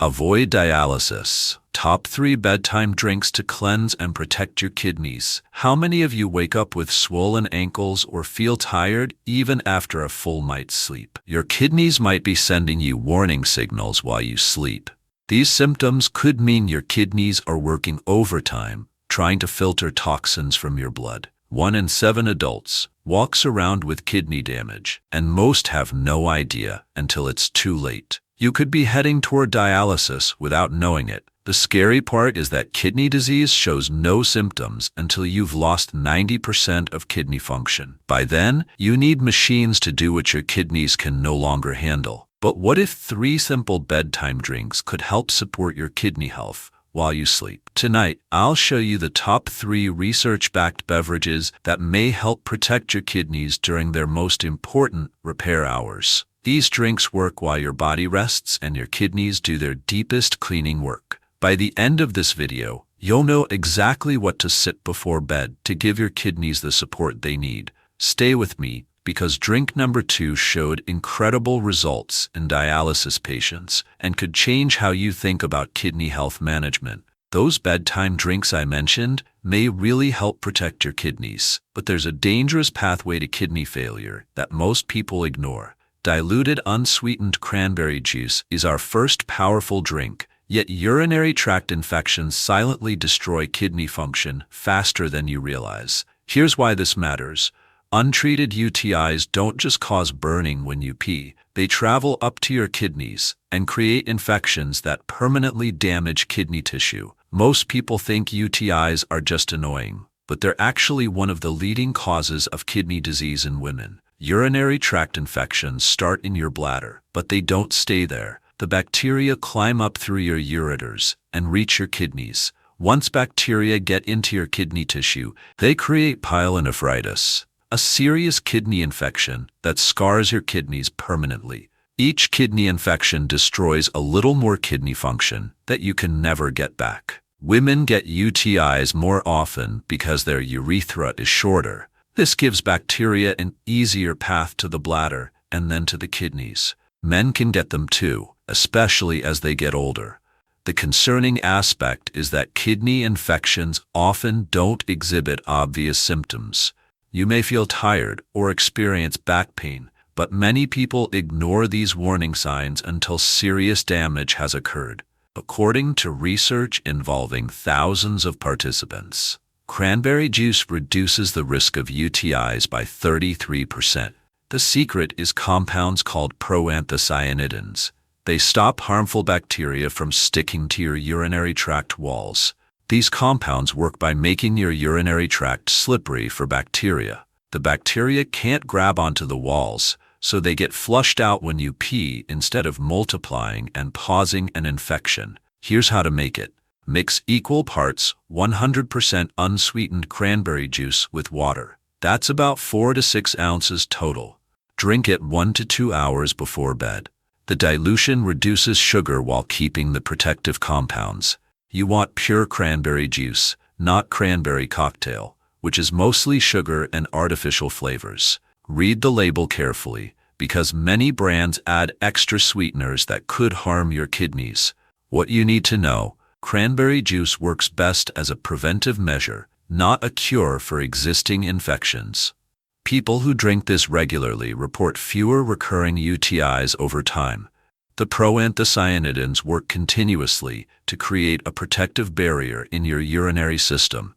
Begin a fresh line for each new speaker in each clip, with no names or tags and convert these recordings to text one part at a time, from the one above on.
Avoid dialysis. Top 3 bedtime drinks to cleanse and protect your kidneys. How many of you wake up with swollen ankles or feel tired even after a full night's sleep? Your kidneys might be sending you warning signals while you sleep. These symptoms could mean your kidneys are working overtime, trying to filter toxins from your blood. 1 in 7 adults walks around with kidney damage, and most have no idea until it's too late. You could be heading toward dialysis without knowing it. The scary part is that kidney disease shows no symptoms until you've lost 90% of kidney function. By then, you need machines to do what your kidneys can no longer handle. But what if 3 simple bedtime drinks could help support your kidney health while you sleep? Tonight, I'll show you the top 3 research-backed beverages that may help protect your kidneys during their most important repair hours. These drinks work while your body rests and your kidneys do their deepest cleaning work. By the end of this video, you'll know exactly what to sip before bed to give your kidneys the support they need. Stay with me, because drink number 2 showed incredible results in dialysis patients and could change how you think about kidney health management. Those bedtime drinks I mentioned may really help protect your kidneys, but there's a dangerous pathway to kidney failure that most people ignore. Diluted unsweetened cranberry juice is our first powerful drink, yet urinary tract infections silently destroy kidney function faster than you realize. Here's why this matters. Untreated UTIs don't just cause burning when you pee. They travel up to your kidneys and create infections that permanently damage kidney tissue. Most people think UTIs are just annoying, but they're actually one of the leading causes of kidney disease in women. Urinary tract infections start in your bladder, but they don't stay there. The bacteria climb up through your ureters and reach your kidneys. Once bacteria get into your kidney tissue, they create pyelonephritis, a serious kidney infection that scars your kidneys permanently. Each kidney infection destroys a little more kidney function that you can never get back. Women get UTIs more often because their urethra is shorter. This gives bacteria an easier path to the bladder and then to the kidneys. Men can get them too, especially as they get older. The concerning aspect is that kidney infections often don't exhibit obvious symptoms. You may feel tired or experience back pain, but many people ignore these warning signs until serious damage has occurred. According to research involving thousands of participants, cranberry juice reduces the risk of UTIs by 33%. The secret is compounds called proanthocyanidins. They stop harmful bacteria from sticking to your urinary tract walls. These compounds work by making your urinary tract slippery for bacteria. The bacteria can't grab onto the walls, so they get flushed out when you pee instead of multiplying and causing an infection. Here's how to make it. Mix equal parts 100% unsweetened cranberry juice with water. That's about 4 to 6 ounces total. Drink it 1 to 2 hours before bed. The dilution reduces sugar while keeping the protective compounds. You want pure cranberry juice, not cranberry cocktail, which is mostly sugar and artificial flavors. Read the label carefully, because many brands add extra sweeteners that could harm your kidneys. What you need to know: cranberry juice works best as a preventive measure, not a cure for existing infections. People who drink this regularly report fewer recurring UTIs over time. The proanthocyanidins work continuously to create a protective barrier in your urinary system.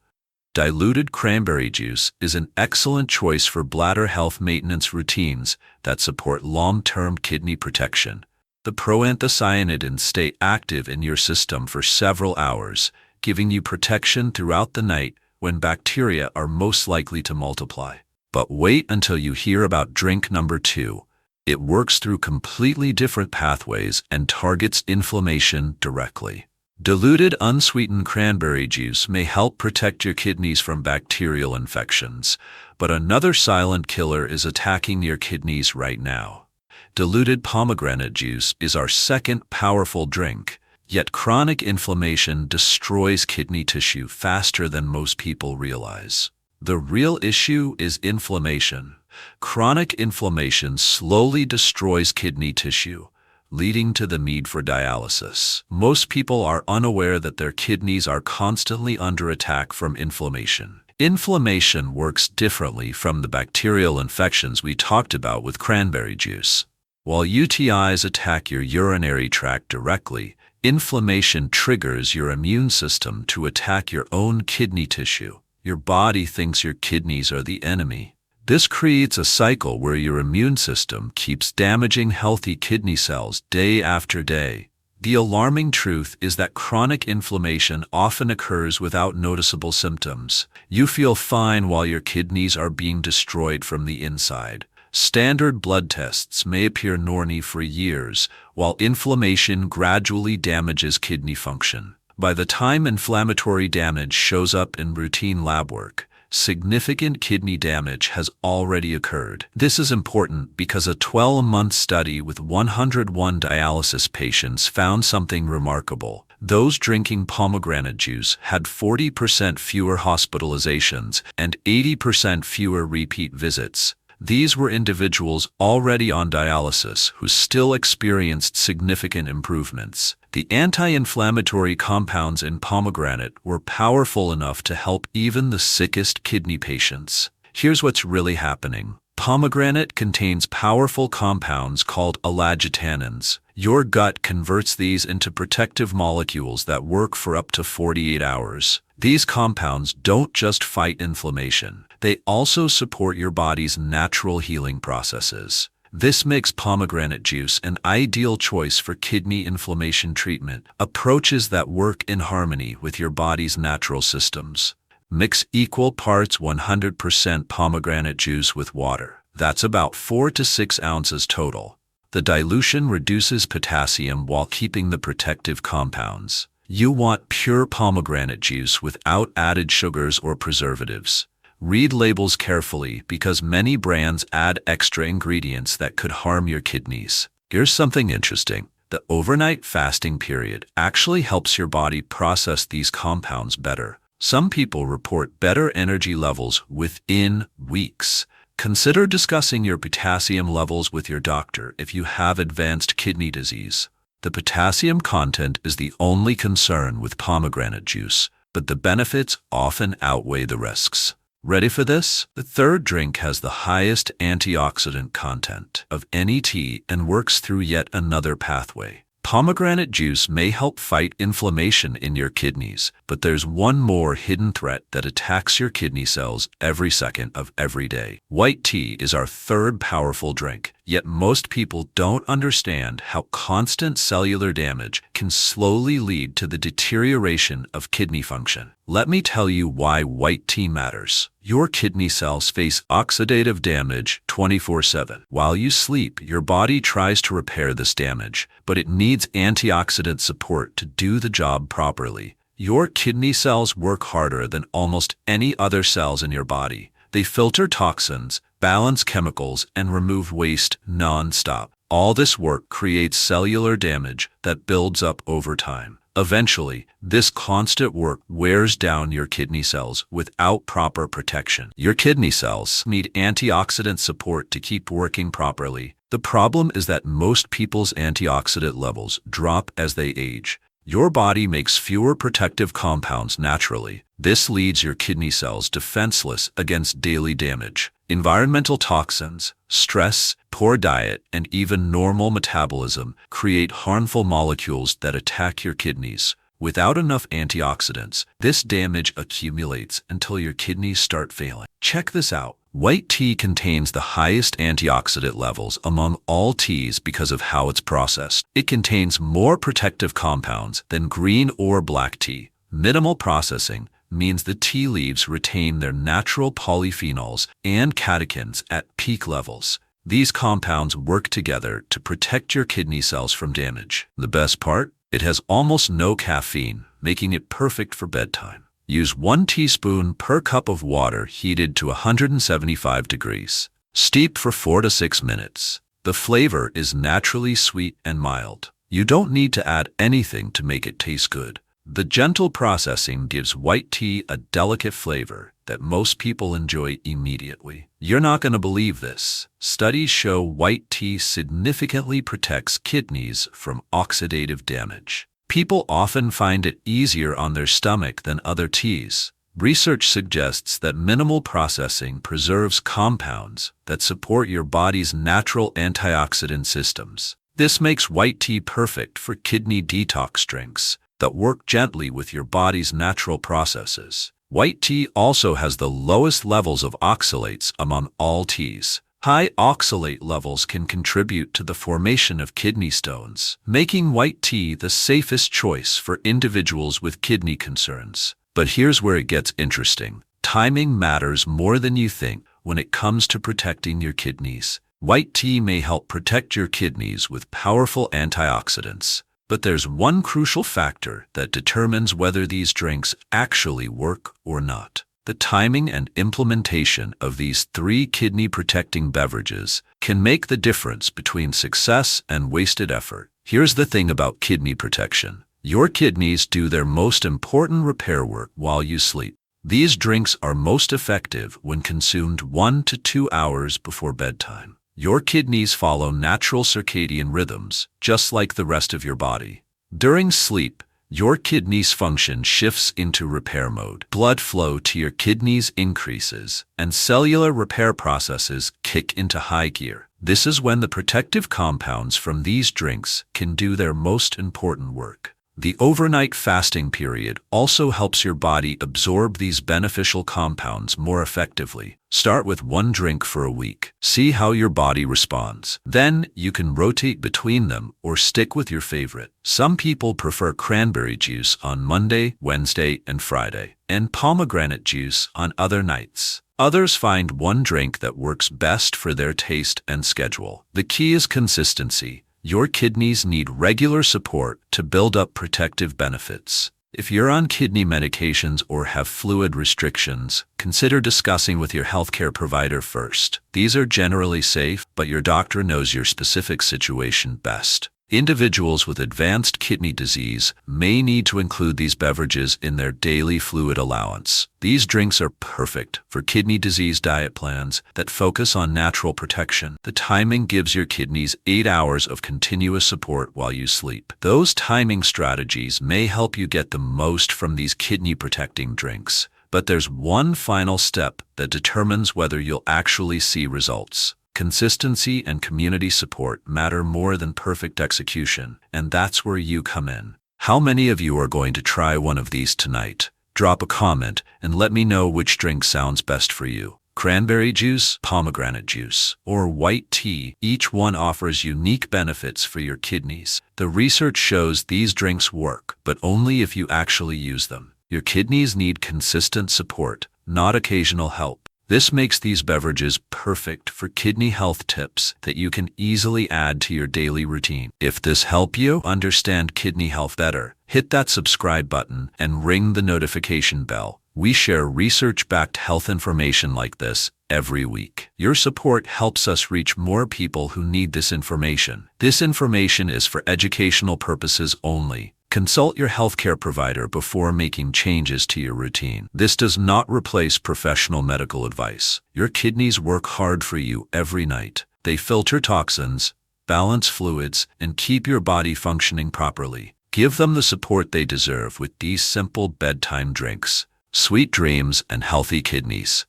Diluted cranberry juice is an excellent choice for bladder health maintenance routines that support long-term kidney protection. The proanthocyanidins stay active in your system for several hours, giving you protection throughout the night when bacteria are most likely to multiply. But wait until you hear about drink number 2. It works through completely different pathways and targets inflammation directly. Diluted unsweetened cranberry juice may help protect your kidneys from bacterial infections, but another silent killer is attacking your kidneys right now. Diluted pomegranate juice is our second powerful drink, yet chronic inflammation destroys kidney tissue faster than most people realize. The real issue is inflammation. Chronic inflammation slowly destroys kidney tissue, leading to the need for dialysis. Most people are unaware that their kidneys are constantly under attack from inflammation. Inflammation works differently from the bacterial infections we talked about with cranberry juice. While UTIs attack your urinary tract directly, inflammation triggers your immune system to attack your own kidney tissue. Your body thinks your kidneys are the enemy. This creates a cycle where your immune system keeps damaging healthy kidney cells day after day. The alarming truth is that chronic inflammation often occurs without noticeable symptoms. You feel fine while your kidneys are being destroyed from the inside. Standard blood tests may appear normal for years, while inflammation gradually damages kidney function. By the time inflammatory damage shows up in routine lab work, significant kidney damage has already occurred. This is important because a 12-month study with 101 dialysis patients found something remarkable. Those drinking pomegranate juice had 40% fewer hospitalizations and 80% fewer repeat visits. These were individuals already on dialysis who still experienced significant improvements. The anti-inflammatory compounds in pomegranate were powerful enough to help even the sickest kidney patients. Here's what's really happening. Pomegranate contains powerful compounds called allagitannins. Your gut converts these into protective molecules that work for up to 48 hours. These compounds don't just fight inflammation. They also support your body's natural healing processes. This makes pomegranate juice an ideal choice for kidney inflammation treatment, approaches that work in harmony with your body's natural systems. Mix equal parts 100% pomegranate juice with water. That's about 4 to 6 ounces total. The dilution reduces potassium while keeping the protective compounds. You want pure pomegranate juice without added sugars or preservatives. Read labels carefully because many brands add extra ingredients that could harm your kidneys. Here's something interesting. The overnight fasting period actually helps your body process these compounds better. Some people report better energy levels within weeks. Consider discussing your potassium levels with your doctor if you have advanced kidney disease. The potassium content is the only concern with pomegranate juice, but the benefits often outweigh the risks. Ready for this? The third drink has the highest antioxidant content of any tea and works through yet another pathway. Pomegranate juice may help fight inflammation in your kidneys, but there's one more hidden threat that attacks your kidney cells every second of every day. White tea is our third powerful drink, yet most people don't understand how constant cellular damage can slowly lead to the deterioration of kidney function. Let me tell you why white tea matters. Your kidney cells face oxidative damage 24/7. While you sleep, your body tries to repair this damage, but it needs antioxidant support to do the job properly. Your kidney cells work harder than almost any other cells in your body. They filter toxins, balance chemicals, and remove waste non-stop. All this work creates cellular damage that builds up over time. Eventually, this constant work wears down your kidney cells without proper protection. Your kidney cells need antioxidant support to keep working properly. The problem is that most people's antioxidant levels drop as they age. Your body makes fewer protective compounds naturally. This leaves your kidney cells defenseless against daily damage. Environmental toxins, stress, poor diet, and even normal metabolism create harmful molecules that attack your kidneys. Without enough antioxidants, this damage accumulates until your kidneys start failing. Check this out. White tea contains the highest antioxidant levels among all teas because of how it's processed. It contains more protective compounds than green or black tea. Minimal processing means the tea leaves retain their natural polyphenols and catechins at peak levels. These compounds work together to protect your kidney cells from damage. The best part? It has almost no caffeine, making it perfect for bedtime. Use 1 teaspoon per cup of water heated to 175 degrees. Steep for 4 to 6 minutes. The flavor is naturally sweet and mild. You don't need to add anything to make it taste good. The gentle processing gives white tea a delicate flavor, that most people enjoy immediately. You're not going to believe this. Studies show white tea significantly protects kidneys from oxidative damage. People often find it easier on their stomach than other teas. Research suggests that minimal processing preserves compounds that support your body's natural antioxidant systems. This makes white tea perfect for kidney detox drinks that work gently with your body's natural processes. White tea also has the lowest levels of oxalates among all teas. High oxalate levels can contribute to the formation of kidney stones, making white tea the safest choice for individuals with kidney concerns. But here's where it gets interesting. Timing matters more than you think when it comes to protecting your kidneys. White tea may help protect your kidneys with powerful antioxidants, but there's one crucial factor that determines whether these drinks actually work or not. The timing and implementation of these 3 kidney-protecting beverages can make the difference between success and wasted effort. Here's the thing about kidney protection. Your kidneys do their most important repair work while you sleep. These drinks are most effective when consumed 1 to 2 hours before bedtime. Your kidneys follow natural circadian rhythms, just like the rest of your body. During sleep, your kidneys' function shifts into repair mode. Blood flow to your kidneys increases, and cellular repair processes kick into high gear. This is when the protective compounds from these drinks can do their most important work. The overnight fasting period also helps your body absorb these beneficial compounds more effectively. Start with 1 drink for a week. See how your body responds. Then you can rotate between them or stick with your favorite. Some people prefer cranberry juice on Monday, Wednesday, and Friday, and pomegranate juice on other nights. Others find 1 drink that works best for their taste and schedule. The key is consistency. Your kidneys need regular support to build up protective benefits. If you're on kidney medications or have fluid restrictions, consider discussing with your healthcare provider first. These are generally safe, but your doctor knows your specific situation best. Individuals with advanced kidney disease may need to include these beverages in their daily fluid allowance. These drinks are perfect for kidney disease diet plans that focus on natural protection. The timing gives your kidneys 8 hours of continuous support while you sleep. Those timing strategies may help you get the most from these kidney-protecting drinks. But there's one final step that determines whether you'll actually see results. Consistency and community support matter more than perfect execution, and that's where you come in. How many of you are going to try one of these tonight? Drop a comment and let me know which drink sounds best for you. Cranberry juice, pomegranate juice, or white tea, each one offers unique benefits for your kidneys. The research shows these drinks work, but only if you actually use them. Your kidneys need consistent support, not occasional help. This makes these beverages perfect for kidney health tips that you can easily add to your daily routine. If this helped you understand kidney health better, hit that subscribe button and ring the notification bell. We share research-backed health information like this every week. Your support helps us reach more people who need this information. This information is for educational purposes only. Consult your healthcare provider before making changes to your routine. This does not replace professional medical advice. Your kidneys work hard for you every night. They filter toxins, balance fluids, and keep your body functioning properly. Give them the support they deserve with these simple bedtime drinks. Sweet dreams and healthy kidneys.